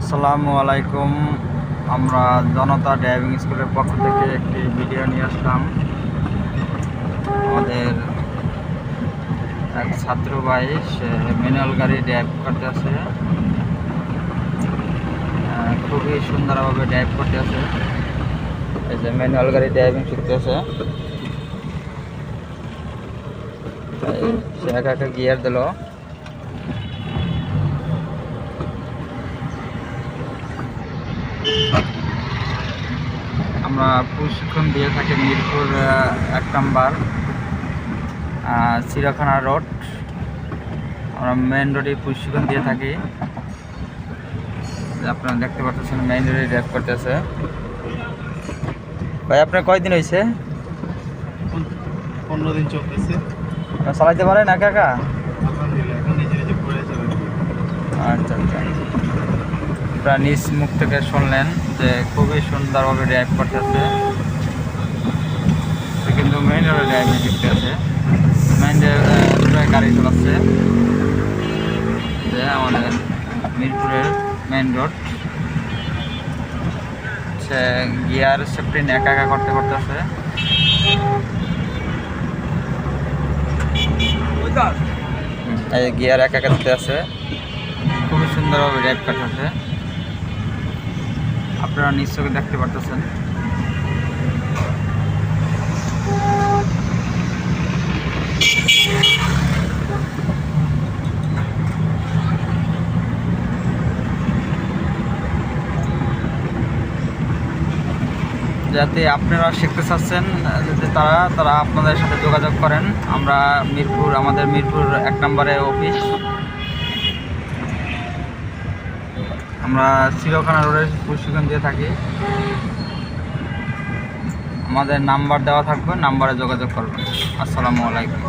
আসসালামু আলাইকুম। আমরা জনতা ড্রাইভিং স্কুলের পক্ষ থেকে একটি ভিডিও নিয়ে আসলাম। আমাদের এক ছাত্র ভাই সে ম্যানুয়াল গাড়ি ড্রাইভ করতে আছে, খুবই সুন্দরভাবে ড্রাইভ করতে আছে। এই যে ম্যানুয়াল গাড়ি ড্রাইভিং শিখতে আছে, সে একা একা গিয়ার দিল। আমরা প্রশিক্ষণ দিয়ে থাকি মিরপুর 1 নম্বর চিড়িয়াখানা রোড। আমরা মেইন রোডে প্রশিক্ষণ দিয়ে থাকি। আপনারা দেখতে পাচ্ছেন মেইন রোডে ড্রাইভ করতেছে। ভাই আপনার কয়দিন হয়েছে? 15 দিন চলতেছে। চালাইতে পারেন একা একা? আলহামদুলিল্লাহ, এখন নিজে নিজে পড়ে যাবে। আচ্ছা আচ্ছা, আপনারা নিজ মুখ থেকে শুনলেন যে খুবই সুন্দরভাবে ড্রাইভ করতেছে। কিন্তু মেইন রোডে ড্রাইভিং শিখতে আছে, মেইন রোডে গাড়ি চালাচ্ছে। যে আমাদের মিরপুরের মেইন রোড, সে গিয়ার শিফটিং একা একা করতে করতেছে। এই গিয়ার একা একা দিতে আছে, খুবই সুন্দরভাবে ড্রাইভ করতেছে। আপনারা নিশ্চয়ই দেখতে পারতেছেন। যাতে আপনারা শিখতে চাচ্ছেন যাতে তারা আপনাদের সাথে যোগাযোগ করেন। আমাদের মিরপুর 1 নম্বরে অফিস। আমরা চিড়িয়াখানা রোডে প্রশিক্ষণ দিয়ে থাকি। আমাদের নাম্বার দেওয়া থাকবে, নাম্বারে যোগাযোগ করবেন। আসসালামু আলাইকুম।